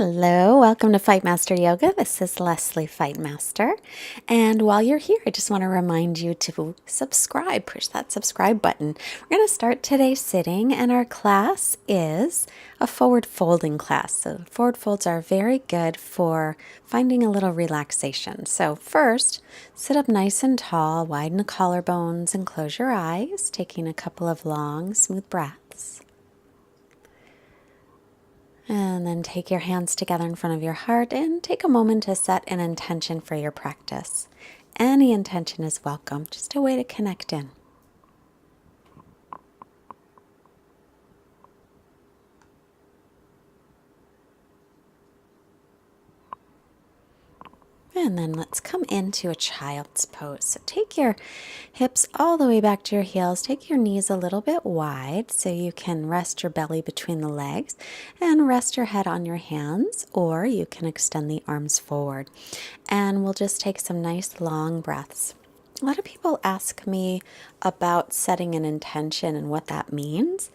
Hello, welcome to Fightmaster Yoga. This is Leslie Fightmaster. And while you're here, I just want to remind you to subscribe. Push that subscribe button. We're going to start today sitting, and our class is a forward folding class. So forward folds are very good for finding a little relaxation. So first, sit up nice and tall, widen the collarbones, and close your eyes, taking a couple of long, smooth breaths. And then take your hands together in front of your heart and take a moment to set an intention for your practice. Any intention is welcome, just a way to connect in. And then let's come into a child's pose. So take your hips all the way back to your heels. Take your knees a little bit wide so you can rest your belly between the legs and rest your head on your hands, or you can extend the arms forward. And we'll just take some nice long breaths. A lot of people ask me about setting an intention and what that means.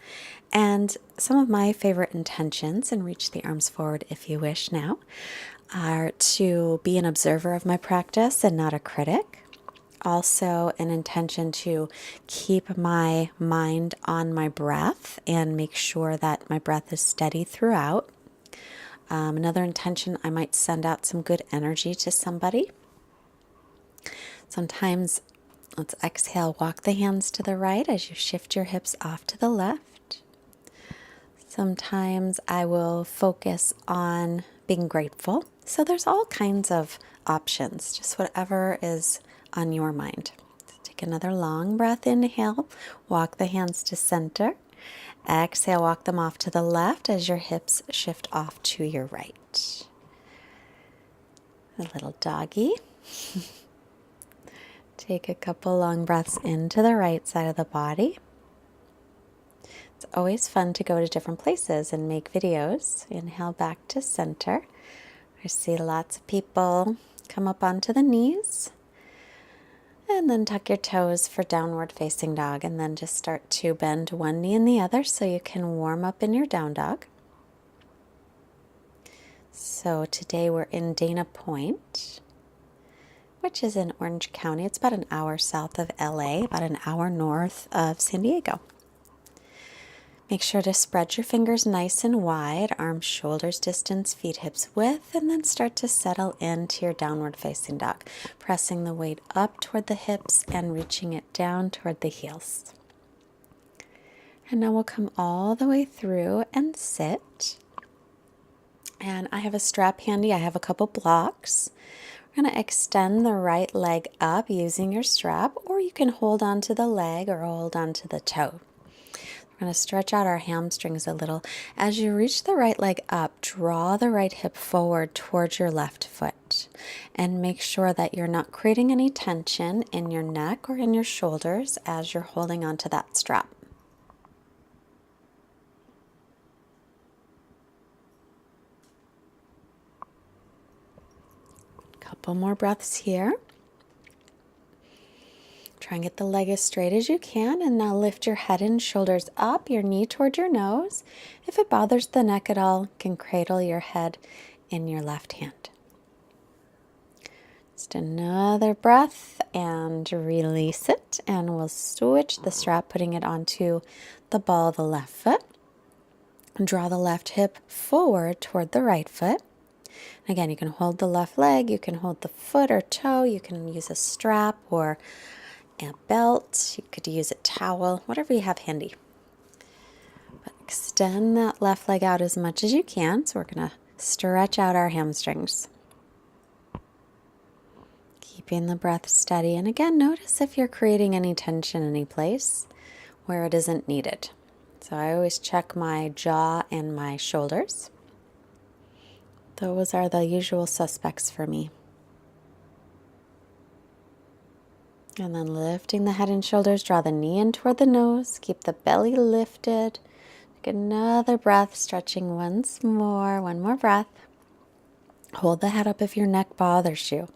And some of my favorite intentions, and reach the arms forward if you wish now, are to be an observer of my practice and not a critic. Also, an intention to keep my mind on my breath and make sure that my breath is steady throughout. Another intention, I might send out some good energy to somebody. Sometimes, let's exhale, walk the hands to the right as you shift your hips off to the left. Sometimes I will focus on being grateful. So there's all kinds of options, just whatever is on your mind. So take another long breath, inhale, walk the hands to center. Exhale, walk them off to the left as your hips shift off to your right. A little doggy. Take a couple long breaths into the right side of the body. It's always fun to go to different places and make videos. Inhale back to center. I see lots of people come up onto the knees. And then tuck your toes for downward facing dog. And then just start to bend one knee and the other so you can warm up in your down dog. So today we're in Dana Point, which is in Orange County. It's about an hour south of LA, about an hour north of San Diego. Make sure to spread your fingers nice and wide, arms, shoulders distance, feet, hips width, and then start to settle into your downward facing dog, pressing the weight up toward the hips and reaching it down toward the heels. And now we'll come all the way through and sit. And I have a strap handy. I have a couple blocks. We're going to extend the right leg up using your strap, or you can hold onto the leg or hold onto the toe. We're going to stretch out our hamstrings a little. As you reach the right leg up, draw the right hip forward towards your left foot. And make sure that you're not creating any tension in your neck or in your shoulders as you're holding onto that strap. Couple more breaths here. Try and get the leg as straight as you can, and now lift your head and shoulders up, your knee toward your nose. If it bothers the neck at all, you can cradle your head in your left hand. Just another breath and release it, and we'll switch the strap, putting it onto the ball of the left foot. Draw the left hip forward toward the right foot. Again, you can hold the left leg, you can hold the foot or toe, you can use a strap or a belt, you could use a towel, whatever you have handy. But extend that left leg out as much as you can. So we're going to stretch out our hamstrings. Keeping the breath steady. And again, notice if you're creating any tension any place where it isn't needed. So I always check my jaw and my shoulders. Those are the usual suspects for me. And then lifting the head and shoulders, draw the knee in toward the nose, keep the belly lifted. Take another breath, stretching once more, one more breath. Hold the head up if your neck bothers you.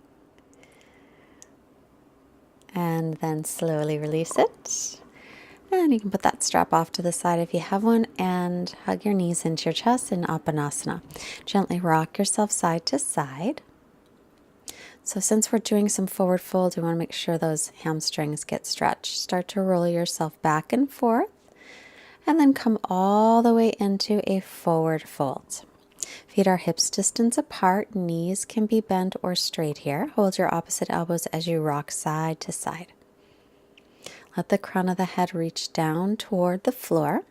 And then slowly release it. And you can put that strap off to the side if you have one and hug your knees into your chest in Uttanasana. Gently rock yourself side to side. So since we're doing some forward folds, we want to make sure those hamstrings get stretched. Start to roll yourself back and forth and then come all the way into a forward fold. Feet are hips distance apart, knees can be bent or straight here. Hold your opposite elbows as you rock side to side. Let the crown of the head reach down toward the floor.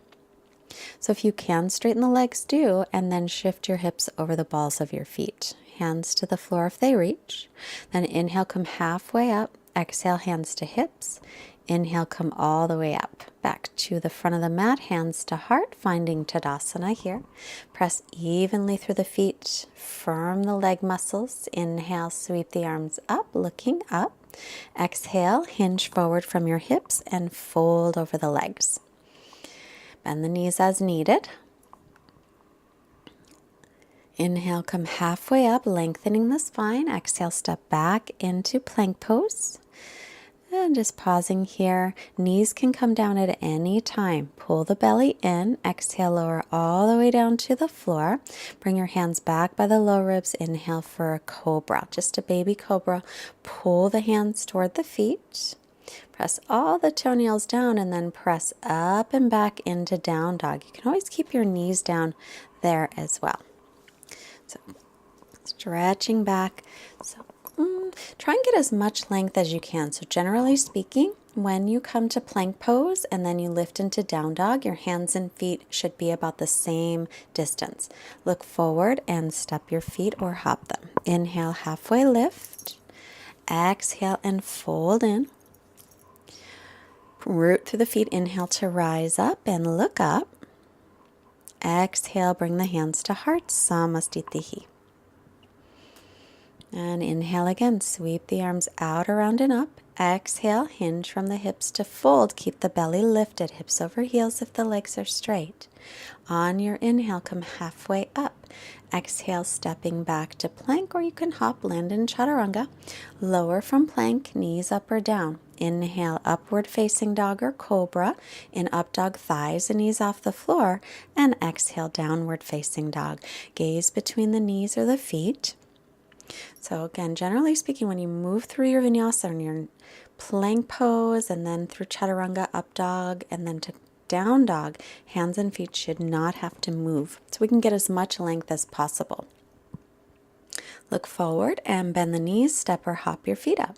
So if you can, straighten the legs, do, and then shift your hips over the balls of your feet. Hands to the floor if they reach. Then inhale, come halfway up. Exhale, hands to hips. Inhale, come all the way up. Back to the front of the mat, hands to heart, finding Tadasana here. Press evenly through the feet. Firm the leg muscles. Inhale, sweep the arms up, looking up. Exhale, hinge forward from your hips and fold over the legs. Bend the knees as needed. Inhale, come halfway up, lengthening the spine. Exhale, step back into plank pose. And just pausing here. Knees can come down at any time. Pull the belly in. Exhale, lower all the way down to the floor. Bring your hands back by the low ribs. Inhale for a cobra, just a baby cobra. Pull the hands toward the feet. Press all the toenails down and then press up and back into down dog. You can always keep your knees down there as well. So stretching back. So try and get as much length as you can. So generally speaking, when you come to plank pose and then you lift into down dog, your hands and feet should be about the same distance. Look forward and step your feet or hop them. Inhale, halfway lift. Exhale and fold in. Root through the feet. Inhale to rise up and look up. Exhale, bring the hands to heart. Samastitihi. And inhale again. Sweep the arms out, around, and up. Exhale, hinge from the hips to fold. Keep the belly lifted, hips over heels if the legs are straight. On your inhale, come halfway up. Exhale, stepping back to plank, or you can hop, land in chaturanga. Lower from plank, knees up or down. Inhale, upward facing dog or cobra. In up dog, thighs and knees off the floor. And exhale, downward facing dog. Gaze between the knees or the feet. So again, generally speaking, when you move through your vinyasa and your plank pose and then through chaturanga, up dog, and then to down dog, hands and feet should not have to move. So we can get as much length as possible. Look forward and bend the knees, step or hop your feet up.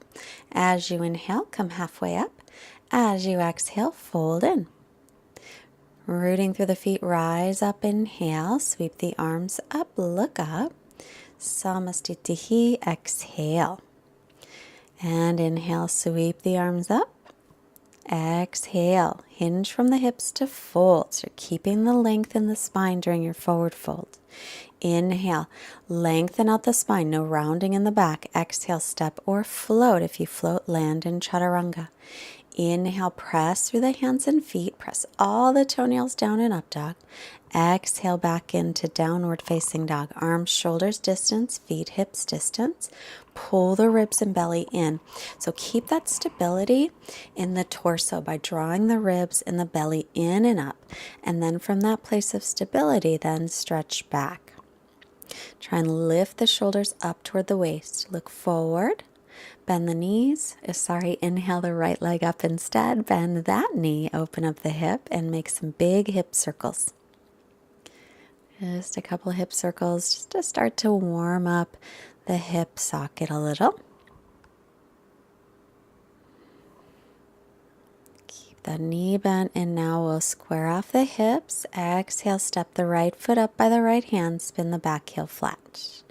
As you inhale, come halfway up. As you exhale, fold in. Rooting through the feet, rise up, inhale, sweep the arms up, look up. Samastitihi, exhale. And inhale, sweep the arms up. Exhale, hinge from the hips to fold. So keeping the length in the spine during your forward fold. Inhale, lengthen out the spine, no rounding in the back. Exhale, step or float. If you float, land in chaturanga. Inhale, press through the hands and feet. Press all the toenails down in up dog. Exhale, back into downward facing dog. Arms, shoulders distance, feet, hips distance. Pull the ribs and belly in. So keep that stability in the torso by drawing the ribs and the belly in and up. And then from that place of stability, then stretch back. Try and lift the shoulders up toward the waist. Look forward. Bend the knees. Inhale the right leg up instead. Bend that knee, open up the hip, and make some big hip circles. Just a couple hip circles just to start to warm up the hip socket a little. Keep the knee bent, and now we'll square off the hips. Exhale, step the right foot up by the right hand, spin the back heel flat.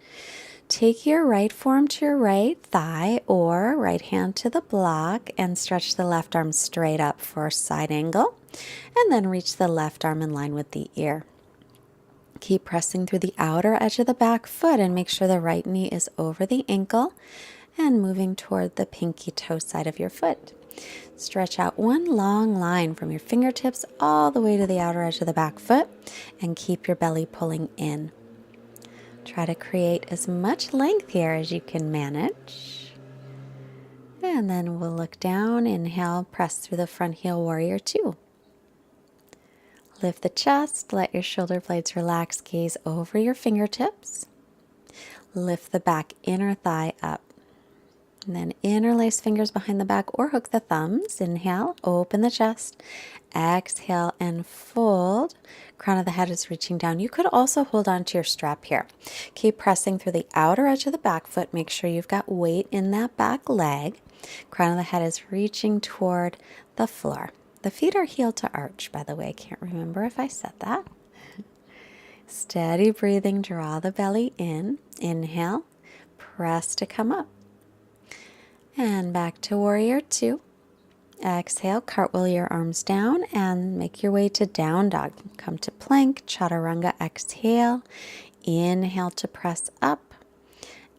Take your right forearm to your right thigh or right hand to the block and stretch the left arm straight up for a side angle, and then reach the left arm in line with the ear. Keep pressing through the outer edge of the back foot and make sure the right knee is over the ankle and moving toward the pinky toe side of your foot. Stretch out one long line from your fingertips all the way to the outer edge of the back foot and keep your belly pulling in. Try to create as much length here as you can manage. And then we'll look down, inhale, press through the front heel, warrior two. Lift the chest, let your shoulder blades relax, gaze over your fingertips. Lift the back inner thigh up. And then interlace fingers behind the back or hook the thumbs. Inhale, open the chest. Exhale and fold. Crown of the head is reaching down. You could also hold on to your strap here. Keep pressing through the outer edge of the back foot. Make sure you've got weight in that back leg. Crown of the head is reaching toward the floor. The feet are heel to arch, by the way. I can't remember if I said that. Steady breathing, draw the belly in. Inhale, press to come up. And back to warrior two. Exhale, cartwheel your arms down and make your way to down dog. Come to plank, chaturanga, exhale. Inhale to press up.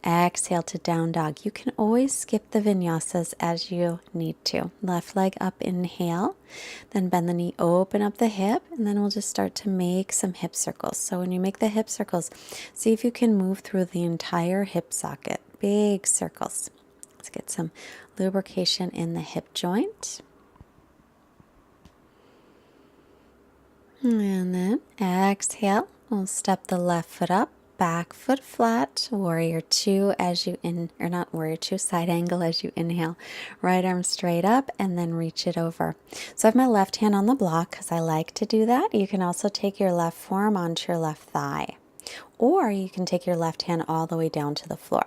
Exhale to down dog. You can always skip the vinyasas as you need to. Left leg up, inhale. Then bend the knee, open up the hip, and then we'll just start to make some hip circles. So when you make the hip circles, see if you can move through the entire hip socket. Big circles. Let's get some lubrication in the hip joint. And then exhale. We'll step the left foot up, back foot flat, warrior two as you or not warrior two, side angle as you inhale. Right arm straight up and then reach it over. So I have my left hand on the block because I like to do that. You can also take your left forearm onto your left thigh. Or you can take your left hand all the way down to the floor.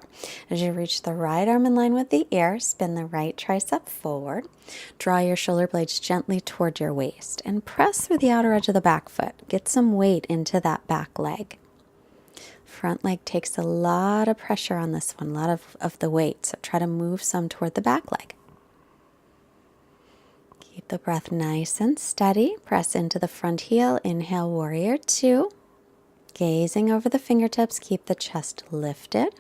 As you reach the right arm in line with the air, spin the right tricep forward. Draw your shoulder blades gently toward your waist and press through the outer edge of the back foot. Get some weight into that back leg. Front leg takes a lot of pressure on this one, a lot of the weight. So try to move some toward the back leg. Keep the breath nice and steady. Press into the front heel. Inhale, warrior two. Gazing over the fingertips, keep the chest lifted.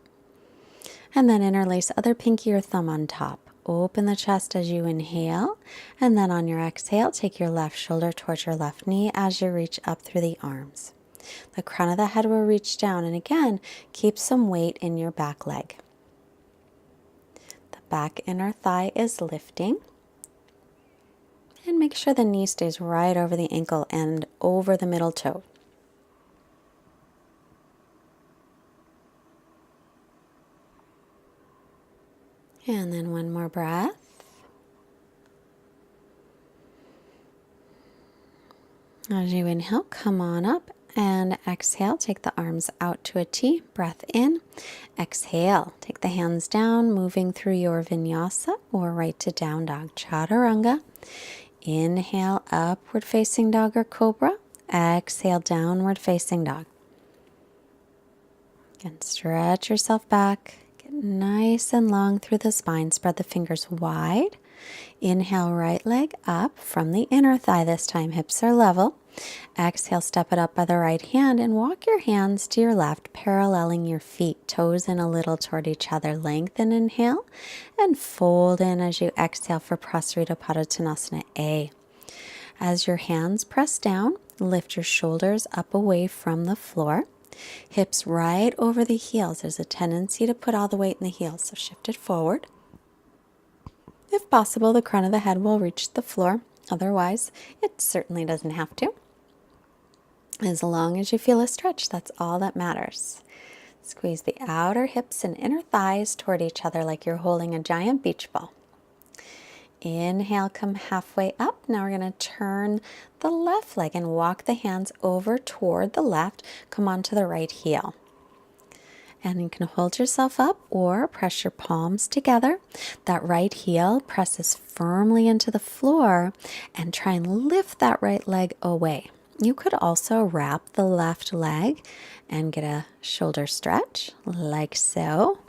And then interlace other pinky or thumb on top. Open the chest as you inhale. And then on your exhale, take your left shoulder towards your left knee as you reach up through the arms. The crown of the head will reach down. And again, keep some weight in your back leg. The back inner thigh is lifting. And make sure the knee stays right over the ankle and over the middle toe. And then one more breath. As you inhale, come on up and exhale. Take the arms out to a T. Breath in. Exhale. Take the hands down, moving through your vinyasa or right to down dog, chaturanga. Inhale, upward facing dog or cobra. Exhale, downward facing dog. Again, stretch yourself back. Nice and long through the spine. Spread the fingers wide. Inhale, right leg up from the inner thigh this time. Hips are level. Exhale, step it up by the right hand and walk your hands to your left, paralleling your feet. Toes in a little toward each other. Lengthen, inhale, and fold in as you exhale for Prasarita Padottanasana A. As your hands press down, lift your shoulders up away from the floor. Hips right over the heels. There's a tendency to put all the weight in the heels, so shift it forward. If possible, the crown of the head will reach the floor. Otherwise, it certainly doesn't have to. As long as you feel a stretch, that's all that matters. Squeeze the outer hips and inner thighs toward each other like you're holding a giant beach ball. Inhale, come halfway up. Now we're going to turn the left leg and walk the hands over toward the left. Come onto the right heel. And you can hold yourself up or press your palms together. That right heel presses firmly into the floor and try and lift that right leg away. You could also wrap the left leg and get a shoulder stretch like so,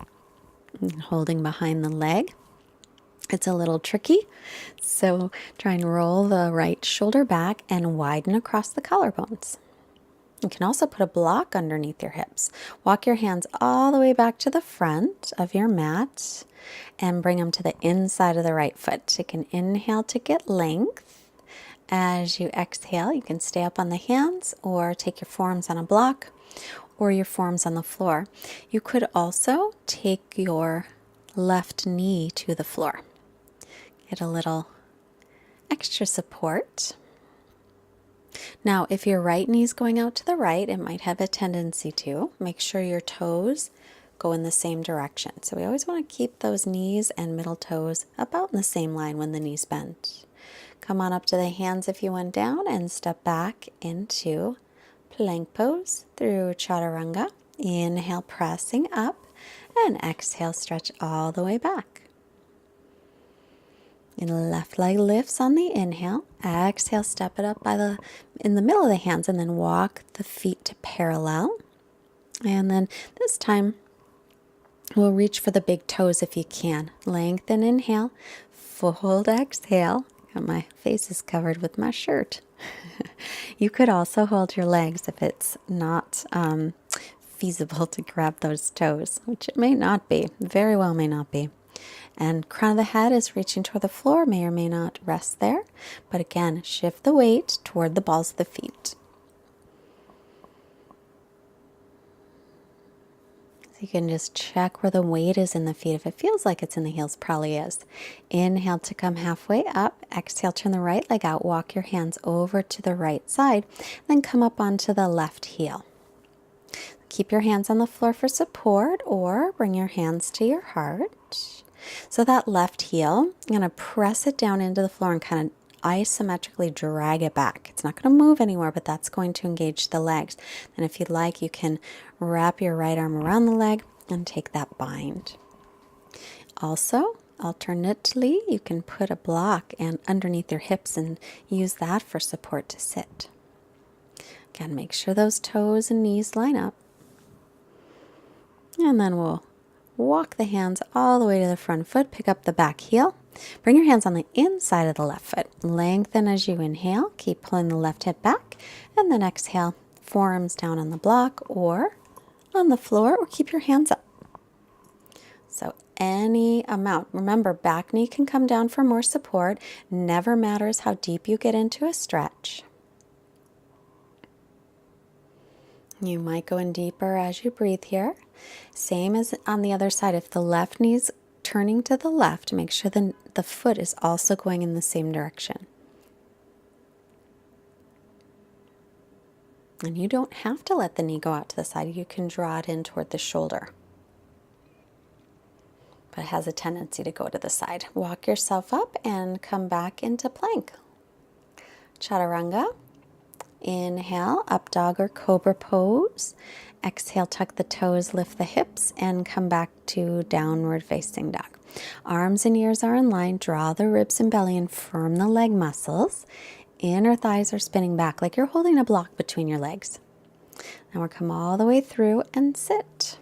holding behind the leg. It's a little tricky, so try and roll the right shoulder back and widen across the collarbones. You can also put a block underneath your hips. Walk your hands all the way back to the front of your mat and bring them to the inside of the right foot. You can inhale to get length. As you exhale, you can stay up on the hands or take your forearms on a block or your forearms on the floor. You could also take your left knee to the floor. Get a little extra support. Now, if your right knee's going out to the right, it might have a tendency to. Make sure your toes go in the same direction. So we always want to keep those knees and middle toes about in the same line when the knee's bent. Come on up to the hands if you went down and step back into plank pose through chaturanga. Inhale, pressing up, and exhale, stretch all the way back. And the left leg lifts on the inhale. Exhale, step it up in the middle of the hands and then walk the feet to parallel. And then this time we'll reach for the big toes if you can. Lengthen, inhale, fold, exhale. And my face is covered with my shirt. You could also hold your legs if it's not feasible to grab those toes, which it may not be, very well may not be. And crown of the head is reaching toward the floor, may or may not rest there. But again, shift the weight toward the balls of the feet. So you can just check where the weight is in the feet. If it feels like it's in the heels, probably is. Inhale to come halfway up. Exhale, turn the right leg out. Walk your hands over to the right side. Then come up onto the left heel. Keep your hands on the floor for support or bring your hands to your heart. So that left heel, I'm going to press it down into the floor and kind of isometrically drag it back. It's not going to move anywhere, but that's going to engage the legs. And if you'd like, you can wrap your right arm around the leg and take that bind. Also, alternately, you can put a block and underneath your hips and use that for support to sit. Again, make sure those toes and knees line up. And then we'll walk the hands all the way to the front foot, pick up the back heel. Bring your hands on the inside of the left foot. Lengthen as you inhale. Keep pulling the left hip back. And then exhale, forearms down on the block or on the floor, or keep your hands up. So any amount. Remember, back knee can come down for more support. Never matters how deep you get into a stretch. You might go in deeper as you breathe here. Same as on the other side. If the left knee's turning to the left, make sure the foot is also going in the same direction. And you don't have to let the knee go out to the side. You can draw it in toward the shoulder. But it has a tendency to go to the side. Walk yourself up and come back into plank. Chaturanga. Inhale, up dog or cobra pose. Exhale, tuck the toes, lift the hips, and come back to downward facing dog. Arms and ears are in line. Draw the ribs and belly and firm the leg muscles. Inner thighs are spinning back like you're holding a block between your legs. Now we'll come all the way through and sit.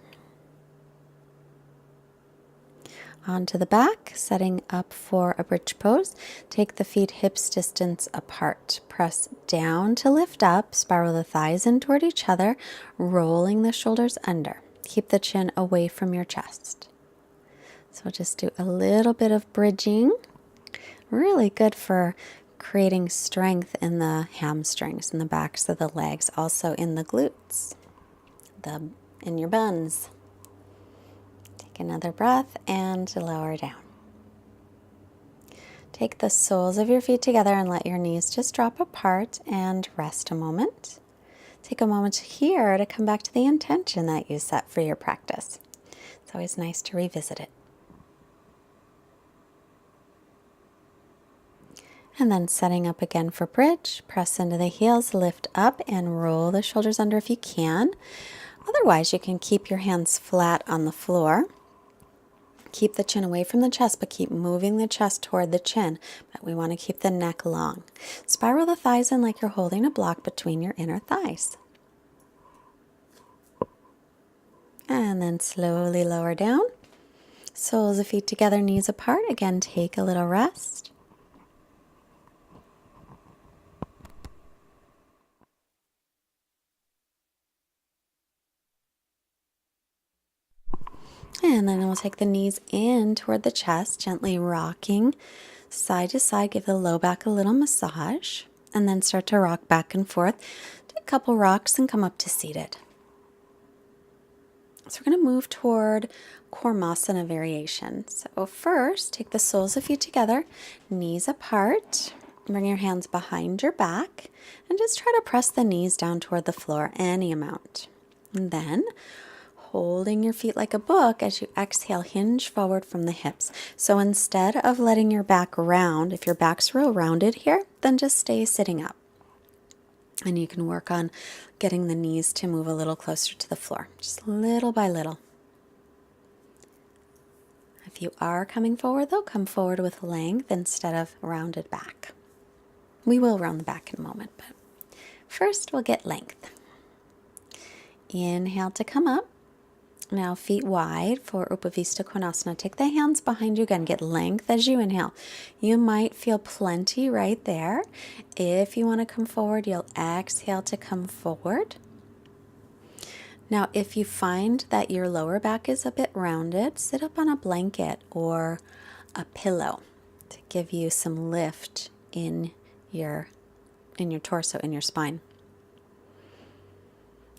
Onto the back, setting up for a bridge pose. Take the feet hips distance apart. Press down to lift up. Spiral the thighs in toward each other, rolling the shoulders under. Keep the chin away from your chest. So just do a little bit of bridging. Really good for creating strength in the hamstrings and the backs of the legs, also in the glutes, in your buns. Take another breath and lower down. Take the soles of your feet together and let your knees just drop apart and rest a moment. Take a moment here to come back to the intention that you set for your practice. It's always nice to revisit it. And then setting up again for bridge, press into the heels, lift up and roll the shoulders under if you can. Otherwise, you can keep your hands flat on the floor. Keep the chin away from the chest, but keep moving the chest toward the chin. But we want to keep the neck long. Spiral the thighs in like you're holding a block between your inner thighs. And then slowly lower down. Soles of feet together, knees apart. Again, take a little rest. And then we'll take the knees in toward the chest, gently rocking side to side. Give the low back a little massage. And then start to rock back and forth. Do a couple rocks and come up to seated. So we're going to move toward Kurmasana variation. So first, take the soles of feet together, knees apart. Bring your hands behind your back and just try to press the knees down toward the floor any amount. And then holding your feet like a book, as you exhale, hinge forward from the hips. So instead of letting your back round, if your back's real rounded here, then just stay sitting up. And you can work on getting the knees to move a little closer to the floor, just little by little. If you are coming forward, though, come forward with length instead of rounded back. We will round the back in a moment, but first we'll get length. Inhale to come up. Now feet wide for Upavista Konasana. Take the hands behind you again. Get length as you inhale. You might feel plenty right there. If you want to come forward, you'll exhale to come forward. Now, if you find that your lower back is a bit rounded, sit up on a blanket or a pillow to give you some lift in your torso, in your spine.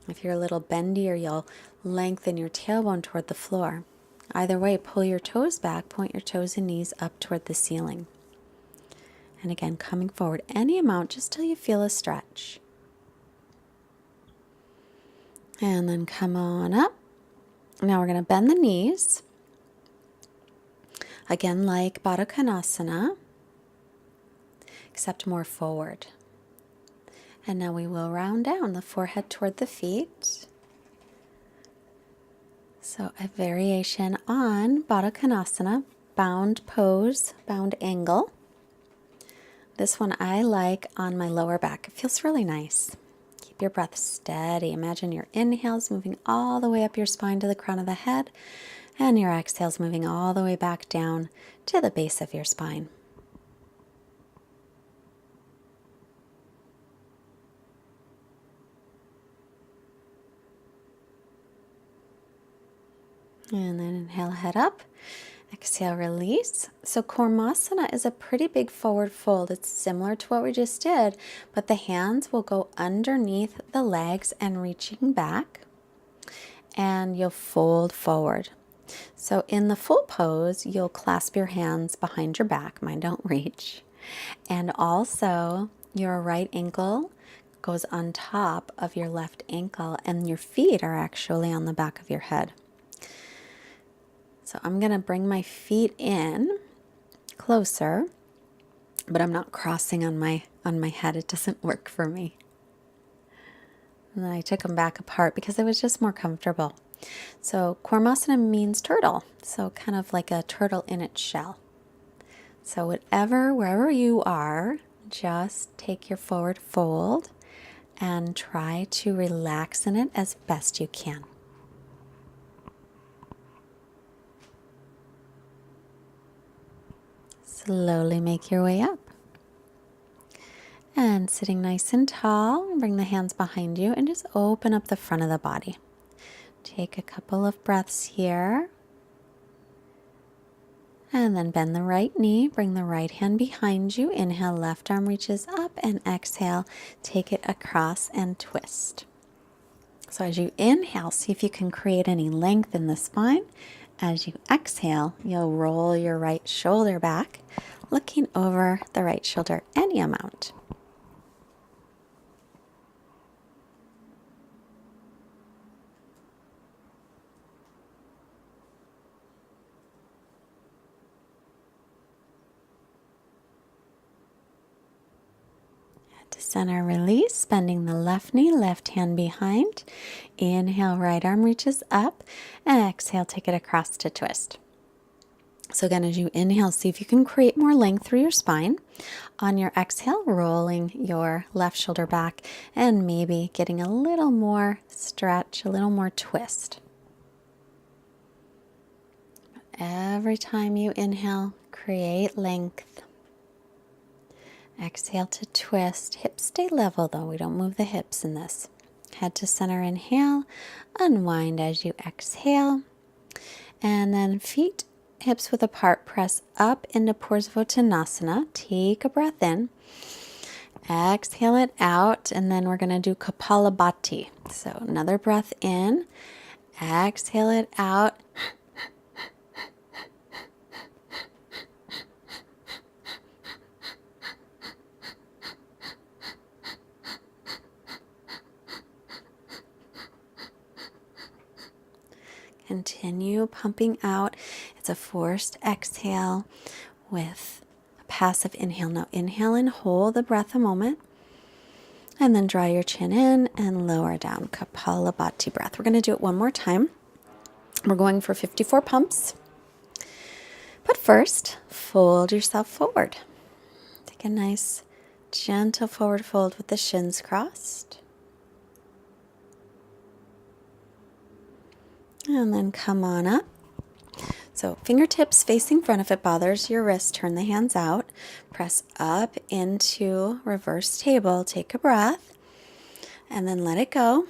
If you're a little bendier, you'll lengthen your tailbone toward the floor. Either way, pull your toes back, point your toes and knees up toward the ceiling. And again, coming forward any amount just till you feel a stretch. And then come on up. Now we're going to bend the knees. Again, like Baddha Konasana, except more forward. And now we will round down the forehead toward the feet. So a variation on Baddha Konasana, bound pose, bound angle. This one I like on my lower back. It feels really nice. Keep your breath steady. Imagine your inhales moving all the way up your spine to the crown of the head, and your exhales moving all the way back down to the base of your spine. And then inhale, head up. Exhale, release. So Kurmasana is a pretty big forward fold. It's similar to what we just did, but the hands will go underneath the legs and reaching back, and you'll fold forward. So in the full pose, you'll clasp your hands behind your back. Mine don't reach. And also your right ankle goes on top of your left ankle, and your feet are actually on the back of your head. So I'm going to bring my feet in closer, but I'm not crossing on my head. It doesn't work for me. And then I took them back apart because it was just more comfortable. So Kurmasana means turtle, so kind of like a turtle in its shell. So wherever you are, just take your forward fold and try to relax in it as best you can. Slowly make your way up. And sitting nice and tall, bring the hands behind you and just open up the front of the body. Take a couple of breaths here. And then bend the right knee, bring the right hand behind you. Inhale, left arm reaches up, and exhale, take it across and twist. So as you inhale, see if you can create any length in the spine. As you exhale, you'll roll your right shoulder back, looking over the right shoulder any amount. To center, release, bending the left knee, left hand behind. Inhale, right arm reaches up, and exhale, take it across to twist. So again, as you inhale, see if you can create more length through your spine. On your exhale, rolling your left shoulder back and maybe getting a little more stretch, a little more twist. Every time you inhale, create length. Exhale to twist. Hips stay level though. We don't move the hips in this. Head to center, inhale. Unwind as you exhale. And then feet hips width apart. Press up into Parsvottanasana. Take a breath in. Exhale it out. And then we're going to do Kapalabhati. So another breath in. Exhale it out. Continue pumping out. It's a forced exhale with a passive inhale. Now inhale and hold the breath a moment. And then draw your chin in and lower down. Kapalabhati breath. We're going to do it one more time. We're going for 54 pumps. But first, fold yourself forward. Take a nice, gentle forward fold with the shins crossed. And then come on up. So fingertips facing front. If it bothers your wrist, turn the hands out. Press up into reverse table. Take a breath. And then let it go.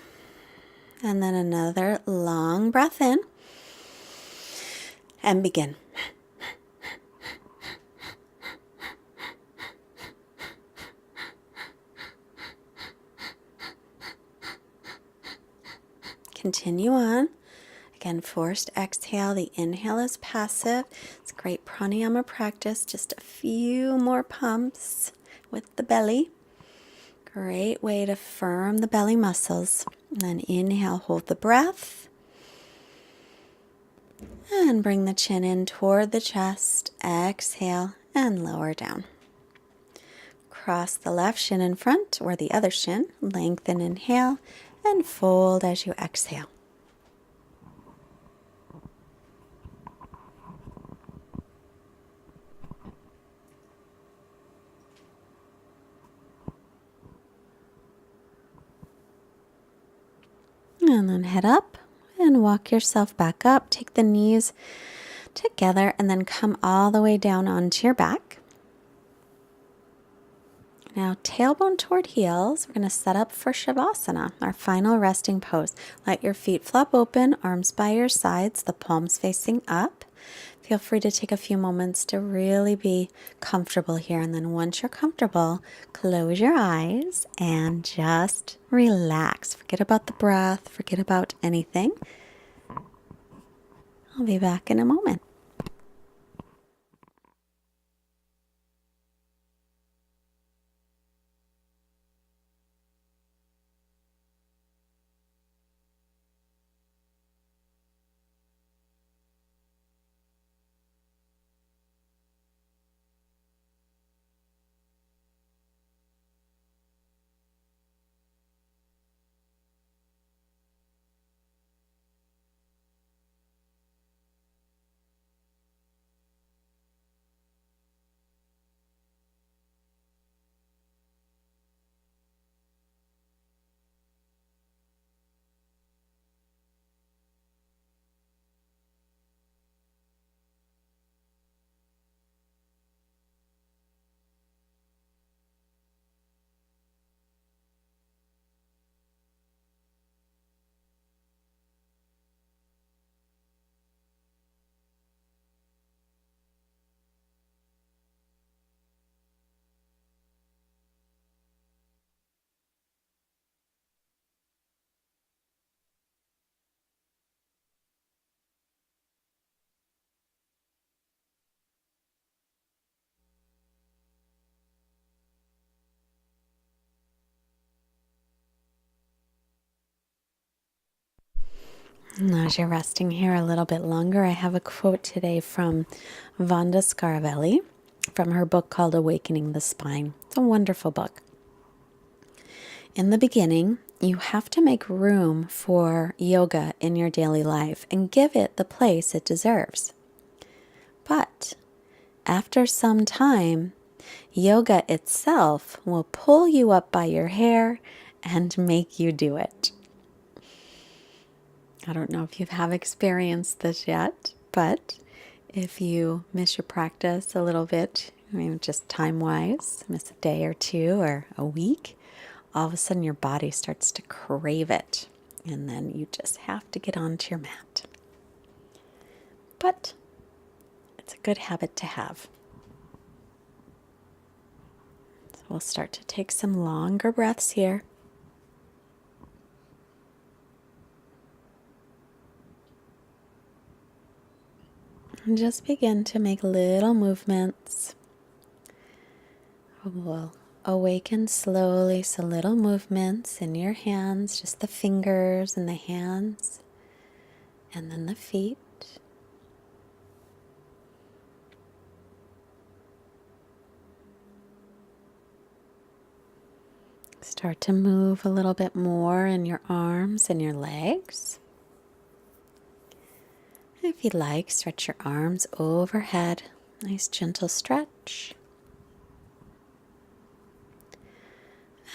And then another long breath in. And begin. Continue on. Again, forced exhale. The inhale is passive. It's great pranayama practice. Just a few more pumps with the belly. Great way to firm the belly muscles. And then inhale, hold the breath. And bring the chin in toward the chest. Exhale and lower down. Cross the left shin in front or the other shin. Lengthen, inhale, and fold as you exhale. And then head up and walk yourself back up. Take the knees together and then come all the way down onto your back. Now tailbone toward heels. We're going to set up for Shavasana, our final resting pose. Let your feet flop open, arms by your sides, the palms facing up. Feel free to take a few moments to really be comfortable here. And then once you're comfortable, close your eyes and just relax. Forget about the breath. Forget about anything. I'll be back in a moment. And as you're resting here a little bit longer, I have a quote today from Vanda Scaravelli from her book called Awakening the Spine. It's a wonderful book. In the beginning, you have to make room for yoga in your daily life and give it the place it deserves. But after some time, yoga itself will pull you up by your hair and make you do it. I don't know if you have experienced this yet, but if you miss your practice a little bit, I mean, just time-wise, miss a day or two or a week, all of a sudden your body starts to crave it, and then you just have to get onto your mat. But it's a good habit to have. So we'll start to take some longer breaths here. And just begin to make little movements. We'll awaken slowly, so little movements in your hands, just the fingers and the hands. and then the feet. Start to move a little bit more in your arms and your legs. If you'd like, stretch your arms overhead. Nice gentle stretch.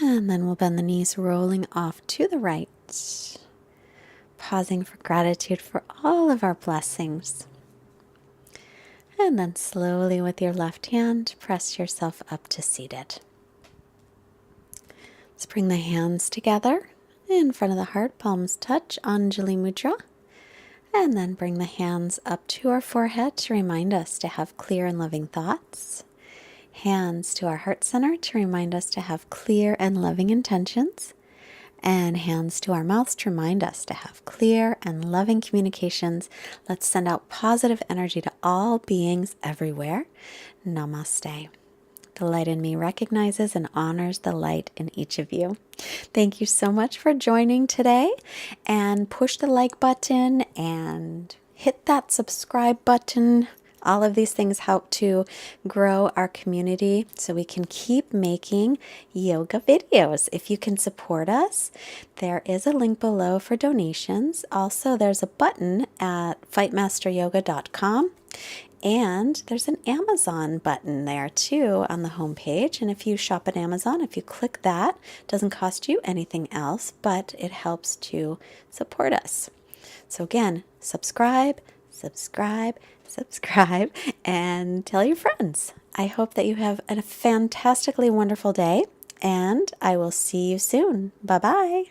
And then we'll bend the knees, rolling off to the right. Pausing for gratitude for all of our blessings. And then slowly with your left hand, press yourself up to seated. Let's bring the hands together in front of the heart, palms touch, Anjali Mudra. And then bring the hands up to our forehead to remind us to have clear and loving thoughts. Hands to our heart center to remind us to have clear and loving intentions. And hands to our mouths to remind us to have clear and loving communications. Let's send out positive energy to all beings everywhere. Namaste. The light in me recognizes and honors the light in each of you. Thank you so much for joining today, and push the like button and hit that subscribe button. All of these things help to grow our community so we can keep making yoga videos. If you can support us, there is a link below for donations. Also, there's a button at fightmasteryoga.com. And there's an Amazon button there too on the homepage. And if you shop at Amazon, if you click that, it doesn't cost you anything else, but it helps to support us. So again, subscribe, and tell your friends. I hope that you have a fantastically wonderful day, and I will see you soon. Bye-bye.